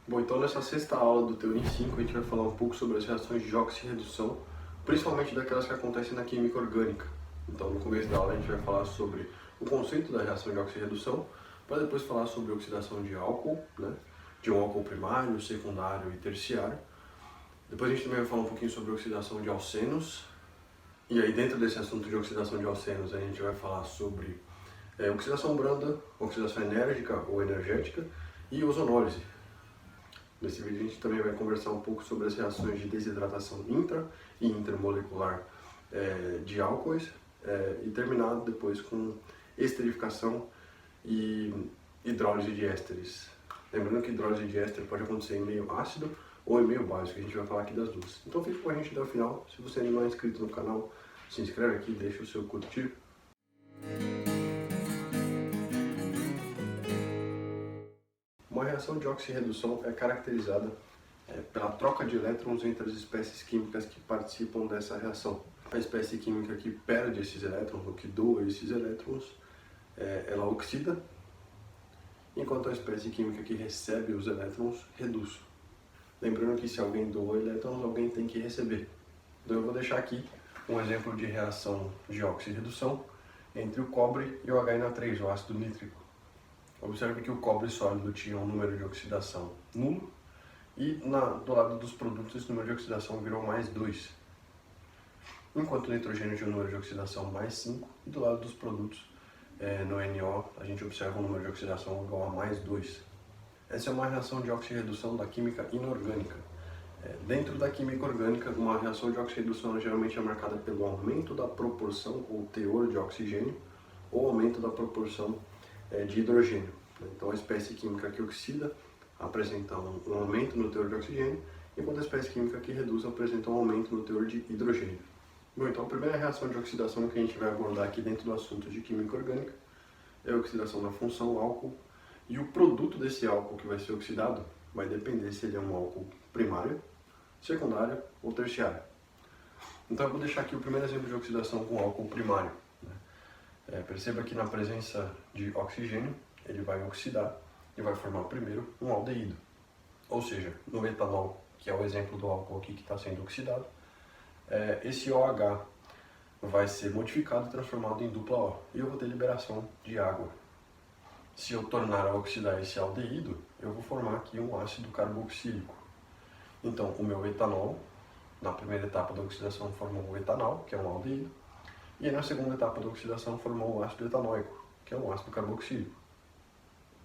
Bom, então nessa sexta aula do Teoria em 5 a gente vai falar um pouco sobre as reações de oxirredução, principalmente daquelas que acontecem na química orgânica. Então no começo da aula a gente vai falar sobre o conceito da reação de oxirredução, para depois falar sobre oxidação de álcool, de um álcool primário, secundário e terciário. Depois a gente também vai falar um pouquinho sobre oxidação de alcenos, e aí dentro desse assunto de oxidação de alcenos a gente vai falar sobre oxidação branda, oxidação enérgica ou energética e ozonólise. Nesse vídeo a gente também vai conversar um pouco sobre as reações de desidratação intra e intermolecular de álcoois e terminar depois com esterificação e hidrólise de ésteres. Lembrando que hidrólise de éster pode acontecer em meio ácido ou em meio básico, a gente vai falar aqui das duas. Então fique com a gente até o final. Se você ainda não é inscrito no canal, se inscreve aqui, deixa o seu curtir. Uma reação de oxirredução é caracterizada pela troca de elétrons entre as espécies químicas que participam dessa reação. A espécie química que perde esses elétrons, ou que doa esses elétrons, ela oxida, enquanto a espécie química que recebe os elétrons reduz. Lembrando que se alguém doa elétrons, alguém tem que receber. Então eu vou deixar aqui um exemplo de reação de oxirredução entre o cobre e o HNO3, o ácido nítrico. Observe que o cobre sólido tinha um número de oxidação nulo e do lado dos produtos esse número de oxidação virou mais 2. Enquanto o nitrogênio tinha um número de oxidação mais 5 e do lado dos produtos no NO a gente observa um número de oxidação igual a mais 2. Essa é uma reação de oxirredução da química inorgânica. Dentro da química orgânica, uma reação de oxirredução geralmente é marcada pelo aumento da proporção ou teor de oxigênio ou aumento da proporção de hidrogênio. Então a espécie química que oxida apresenta um aumento no teor de oxigênio, enquanto a espécie química que reduz apresenta um aumento no teor de hidrogênio. Bom, então a primeira reação de oxidação que a gente vai abordar aqui dentro do assunto de química orgânica é a oxidação da função álcool, e o produto desse álcool que vai ser oxidado vai depender se ele é um álcool primário, secundário ou terciário. Então eu vou deixar aqui o primeiro exemplo de oxidação com álcool primário. Perceba que na presença de oxigênio ele vai oxidar e vai formar primeiro um aldeído. Ou seja, no etanol, que é o exemplo do álcool aqui que está sendo oxidado, esse OH vai ser modificado e transformado em dupla O, e eu vou ter liberação de água. Se eu tornar a oxidar esse aldeído, eu vou formar aqui um ácido carboxílico. Então, o meu etanol, na primeira etapa da oxidação, formou o etanol, que é um aldeído, e na segunda etapa da oxidação formou o ácido etanóico, que é um ácido carboxílico.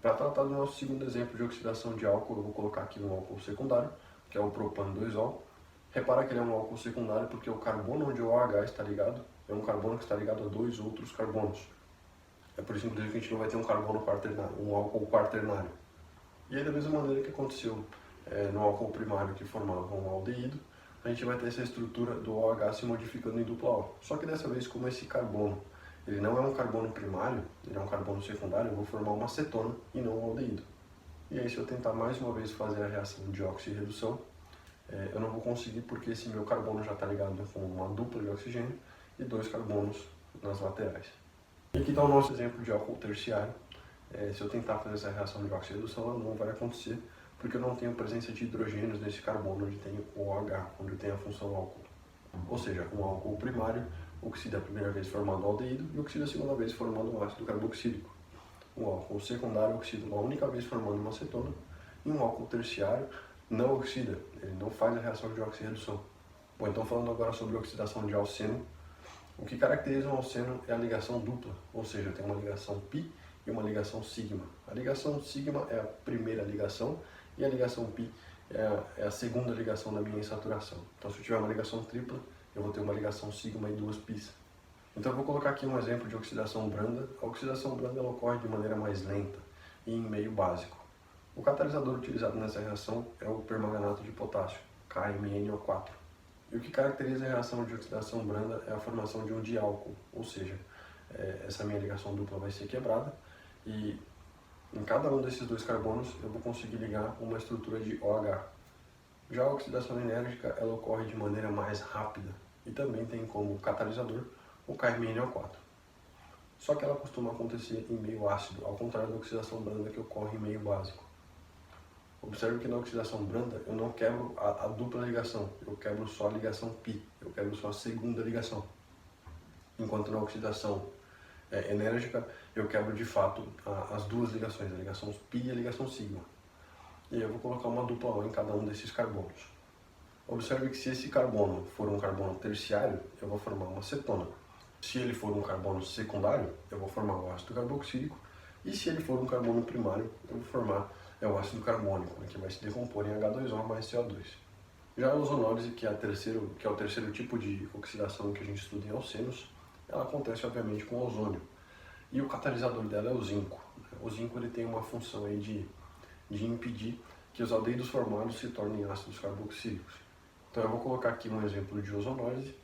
Para tratar do nosso segundo exemplo de oxidação de álcool, eu vou colocar aqui um álcool secundário, que é o propano 2-ol. Repara que ele é um álcool secundário porque o carbono onde o OH está ligado é um carbono que está ligado a dois outros carbonos. É por isso, inclusive, que a gente não vai ter um carbono quaternário, um álcool quaternário. E aí, da mesma maneira que aconteceu no álcool primário que formava um aldeído, a gente vai ter essa estrutura do OH se modificando em dupla O. Só que dessa vez, como esse carbono ele não é um carbono primário, ele é um carbono secundário, eu vou formar uma cetona e não um aldeído. E aí, se eu tentar mais uma vez fazer a reação de oxirredução, eu não vou conseguir porque esse meu carbono já está ligado com uma dupla de oxigênio e dois carbonos nas laterais. E aqui está o nosso exemplo de álcool terciário. Se eu tentar fazer essa reação de oxirredução, ela não vai acontecer porque eu não tenho presença de hidrogênios nesse carbono onde tem o OH, onde tem a função álcool. Ou seja, um álcool primário oxida a primeira vez formando um aldeído e oxida a segunda vez formando um ácido carboxílico. Um álcool secundário oxida uma única vez formando uma cetona e um álcool terciário não oxida, ele não faz a reação de oxirredução. Bom, então falando agora sobre oxidação de alceno, o que caracteriza um alceno é a ligação dupla, ou seja, tem uma ligação π e uma ligação sigma. A ligação sigma é a primeira ligação e a ligação π é a segunda ligação da minha insaturação. Então, se eu tiver uma ligação tripla, eu vou ter uma ligação sigma e duas π's. Então, eu vou colocar aqui um exemplo de oxidação branda. A oxidação branda ela ocorre de maneira mais lenta e em meio básico. O catalisador utilizado nessa reação é o permanganato de potássio, KMnO4. E o que caracteriza a reação de oxidação branda é a formação de um diálcool, ou seja, essa minha ligação dupla vai ser quebrada e em cada um desses dois carbonos eu vou conseguir ligar uma estrutura de OH. Já a oxidação enérgica ela ocorre de maneira mais rápida e também tem como catalisador o KMnO4. Só que ela costuma acontecer em meio ácido, ao contrário da oxidação branda que ocorre em meio básico. Observe que na oxidação branda eu não quebro a dupla ligação, eu quebro só a ligação π, eu quebro só a segunda ligação. Enquanto na oxidação enérgica eu quebro de fato as duas ligações, a ligação π e a ligação sigma. E aí eu vou colocar uma dupla O em cada um desses carbonos. Observe que se esse carbono for um carbono terciário, eu vou formar uma cetona. Se ele for um carbono secundário, eu vou formar o ácido carboxílico. E se ele for um carbono primário, eu vou formar o ácido carbônico, que vai se decompor em H2O mais CO2. Já a ozonólise, que é o terceiro tipo de oxidação que a gente estuda em alcenos, ela acontece obviamente com ozônio. E o catalisador dela é o zinco. O zinco ele tem uma função aí de impedir que os aldeídos formados se tornem ácidos carboxílicos. Então eu vou colocar aqui um exemplo de ozonólise.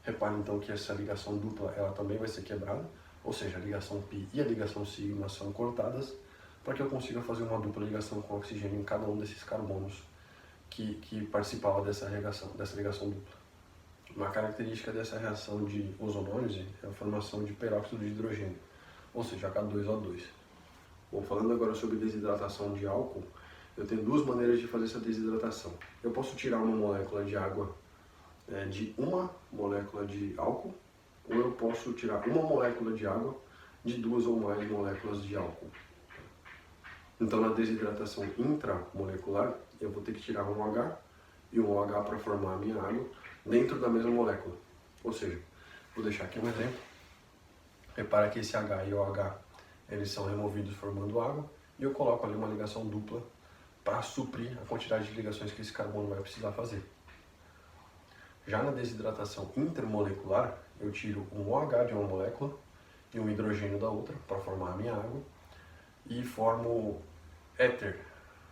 Repare então que essa ligação dupla ela também vai ser quebrada, ou seja, a ligação π e a ligação sigma são cortadas, para que eu consiga fazer uma dupla ligação com oxigênio em cada um desses carbonos que participava dessa ligação dupla. Uma característica dessa reação de ozonólise é a formação de peróxido de hidrogênio, ou seja, H2O2. Bom, falando agora sobre desidratação de álcool, eu tenho duas maneiras de fazer essa desidratação. Eu posso tirar uma molécula de água de uma molécula de álcool, ou eu posso tirar uma molécula de água de duas ou mais moléculas de álcool. Então, na desidratação intramolecular, eu vou ter que tirar um H e um OH para formar a minha água dentro da mesma molécula. Ou seja, vou deixar aqui um exemplo. Repara que esse H e OH eles são removidos formando água, e eu coloco ali uma ligação dupla para suprir a quantidade de ligações que esse carbono vai precisar fazer. Já na desidratação intermolecular, eu tiro um OH de uma molécula e um hidrogênio da outra para formar a minha água e formo éter.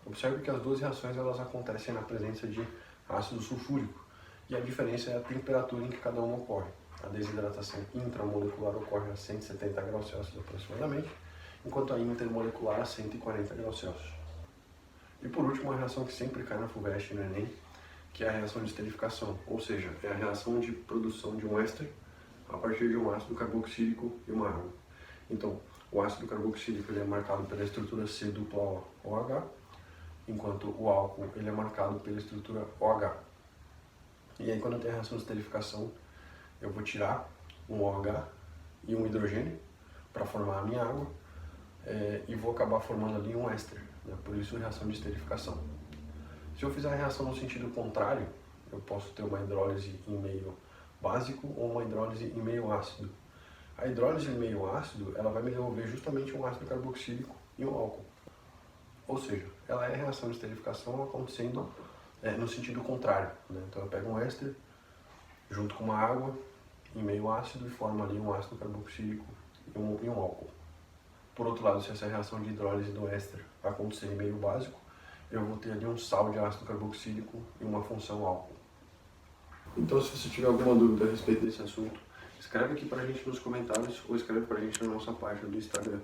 Observe que as duas reações elas acontecem na presença de ácido sulfúrico, e a diferença é a temperatura em que cada uma ocorre. A desidratação intramolecular ocorre a 170 graus Celsius aproximadamente, enquanto a intermolecular a 140 graus Celsius. E por último, a reação que sempre cai na FUVEST e no Enem, que é a reação de esterificação, ou seja, é a reação de produção de um éster a partir de um ácido carboxílico e uma água. Então, o ácido carboxílico ele é marcado pela estrutura C-OH, enquanto o álcool ele é marcado pela estrutura OH. E aí, quando eu tenho a reação de esterificação, eu vou tirar um OH e um hidrogênio para formar a minha água e vou acabar formando ali um éster, né? Por isso, reação de esterificação. Se eu fizer a reação no sentido contrário, eu posso ter uma hidrólise em meio básico ou uma hidrólise em meio ácido. A hidrólise em meio ácido, ela vai me devolver justamente um ácido carboxílico e um álcool. Ou seja, ela é a reação de esterificação acontecendo no sentido contrário, né? Então eu pego um éster junto com uma água em meio ácido e formo ali um ácido carboxílico e um álcool. Por outro lado, se essa reação de hidrólise do éster acontecer em meio básico, eu vou ter ali um sal de ácido carboxílico e uma função álcool. Então, se você tiver alguma dúvida a respeito desse assunto, escreve aqui pra gente nos comentários ou escreve pra gente na nossa página do Instagram.